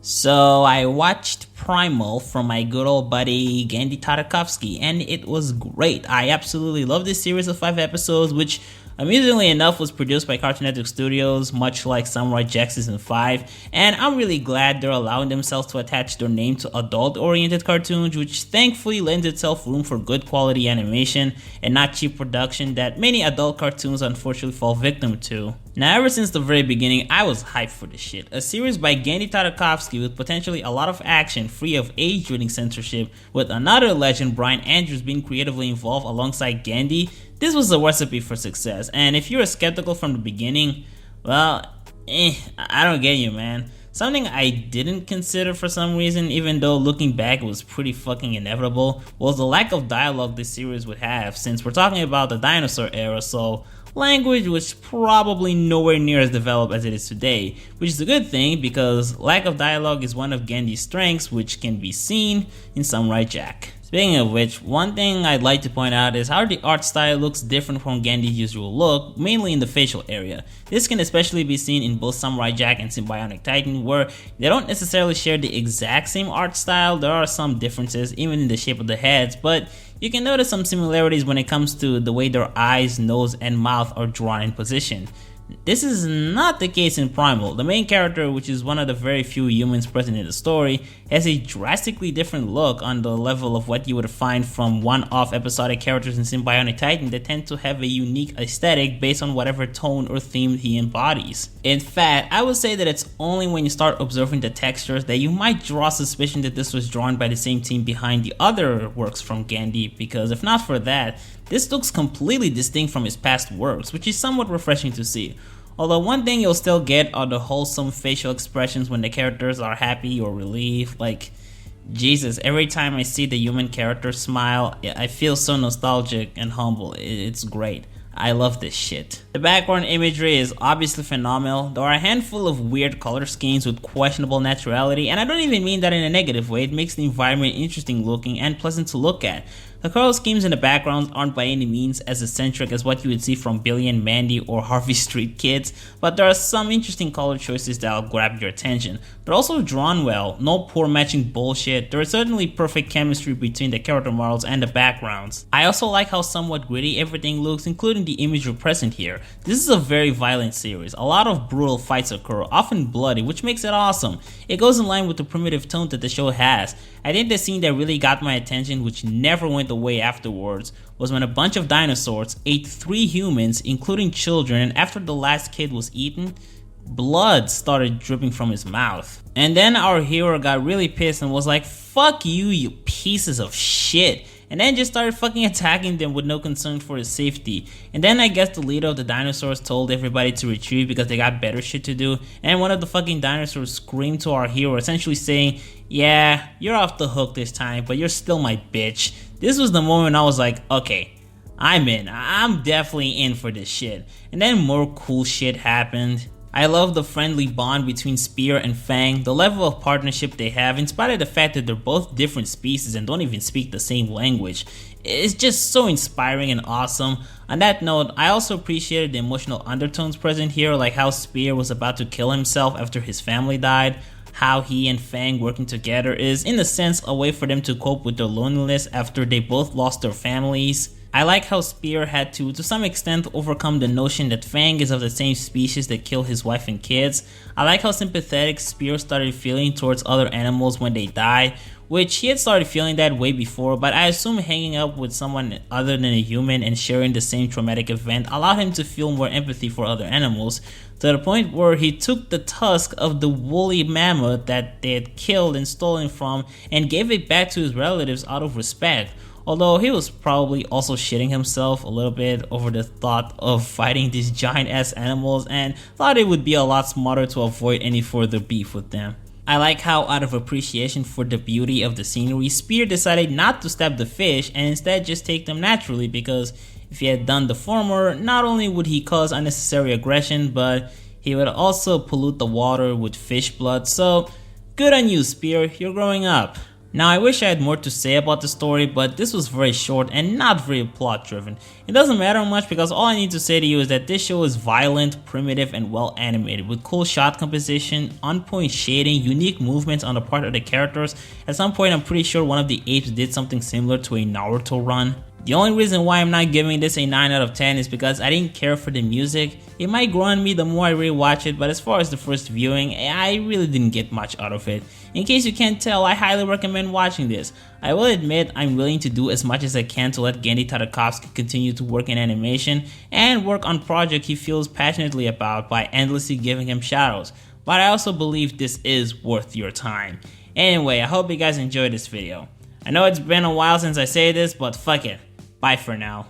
So I watched Primal from my good old buddy Genndy Tartakovsky, and it was great. I absolutely love this series of 5 episodes, which amusingly enough was produced by Cartoon Network Studios, much like Samurai Jack Season 5, and I'm really glad they're allowing themselves to attach their name to adult-oriented cartoons, which thankfully lends itself room for good quality animation and not cheap production that many adult cartoons unfortunately fall victim to. Now, ever since the very beginning, I was hyped for this shit. A series by Genndy Tartakovsky with potentially a lot of action, free of age-rating censorship, with another legend, Brian Andrews, being creatively involved alongside Genndy. This was a recipe for success, and if you were skeptical from the beginning, well, I don't get you, man. Something I didn't consider for some reason, even though looking back it was pretty fucking inevitable, was the lack of dialogue this series would have, since we're talking about the dinosaur era, so language was probably nowhere near as developed as it is today, which is a good thing because lack of dialogue is one of Genndy's strengths, which can be seen in Samurai Jack. Speaking of which, one thing I'd like to point out is how the art style looks different from Genndy's usual look, mainly in the facial area. This can especially be seen in both Samurai Jack and Symbionic Titan, where they don't necessarily share the exact same art style. There are some differences, even in the shape of the heads, but you can notice some similarities when it comes to the way their eyes, nose, and mouth are drawn in position. This is not the case in Primal. The main character, which is one of the very few humans present in the story, has a drastically different look on the level of what you would find from one-off episodic characters in Symbionic Titan that tend to have a unique aesthetic based on whatever tone or theme he embodies. In fact, I would say that it's only when you start observing the textures that you might draw suspicion that this was drawn by the same team behind the other works from Genndy, because if not for that, this looks completely distinct from his past works, which is somewhat refreshing to see. Although one thing you'll still get are the wholesome facial expressions when the characters are happy or relieved. Like, Jesus, every time I see the human character smile, I feel so nostalgic and humble. It's great. I love this shit. The background imagery is obviously phenomenal. There are a handful of weird color schemes with questionable naturality, and I don't even mean that in a negative way. It makes the environment interesting looking and pleasant to look at. The color schemes in the backgrounds aren't by any means as eccentric as what you would see from Billy and Mandy or Harvey Street Kids, but there are some interesting color choices that'll grab your attention. They're also drawn well, no poor matching bullshit. There is certainly perfect chemistry between the character models and the backgrounds. I also like how somewhat gritty everything looks, including the imagery present here. This is a very violent series. A lot of brutal fights occur, often bloody, which makes it awesome. It goes in line with the primitive tone that the show has. I think the scene that really got my attention, which never went away afterwards, was when a bunch of dinosaurs ate 3 humans, including children, and after the last kid was eaten, blood started dripping from his mouth. And then our hero got really pissed and was like, "Fuck you, you pieces of shit," and then just started fucking attacking them with no concern for his safety. And then I guess the leader of the dinosaurs told everybody to retreat because they got better shit to do, and one of the fucking dinosaurs screamed to our hero, essentially saying, "Yeah, you're off the hook this time, but you're still my bitch." This was the moment I was like, okay, I'm in. I'm definitely in for this shit. And then more cool shit happened. I love the friendly bond between Spear and Fang, the level of partnership they have, in spite of the fact that they're both different species and don't even speak the same language. It's just so inspiring and awesome. On that note, I also appreciated the emotional undertones present here, like how Spear was about to kill himself after his family died. How he and Fang working together is, in a sense, a way for them to cope with their loneliness after they both lost their families. I like how Spear had to some extent, overcome the notion that Fang is of the same species that killed his wife and kids. I like how sympathetic Spear started feeling towards other animals when they die, which he had started feeling that way before, but I assume hanging up with someone other than a human and sharing the same traumatic event allowed him to feel more empathy for other animals, to the point where he took the tusk of the woolly mammoth that they had killed and stolen from and gave it back to his relatives out of respect. Although he was probably also shitting himself a little bit over the thought of fighting these giant ass animals and thought it would be a lot smarter to avoid any further beef with them. I like how, out of appreciation for the beauty of the scenery, Spear decided not to stab the fish and instead just take them naturally, because if he had done the former, not only would he cause unnecessary aggression, but he would also pollute the water with fish blood. So good on you, Spear, you're growing up. Now I wish I had more to say about the story, but this was very short and not very plot driven. It doesn't matter much because all I need to say to you is that this show is violent, primitive, and well animated with cool shot composition, on-point shading, unique movements on the part of the characters. At some point I'm pretty sure one of the apes did something similar to a Naruto run. The only reason why I'm not giving this a 9 out of 10 is because I didn't care for the music. It might grow on me the more I rewatch it, but as far as the first viewing, I really didn't get much out of it. In case you can't tell, I highly recommend watching this. I will admit I'm willing to do as much as I can to let Genndy Tartakovsky continue to work in animation and work on projects he feels passionately about by endlessly giving him shadows, but I also believe this is worth your time. Anyway, I hope you guys enjoyed this video. I know it's been a while since I say this, but fuck it. Bye for now.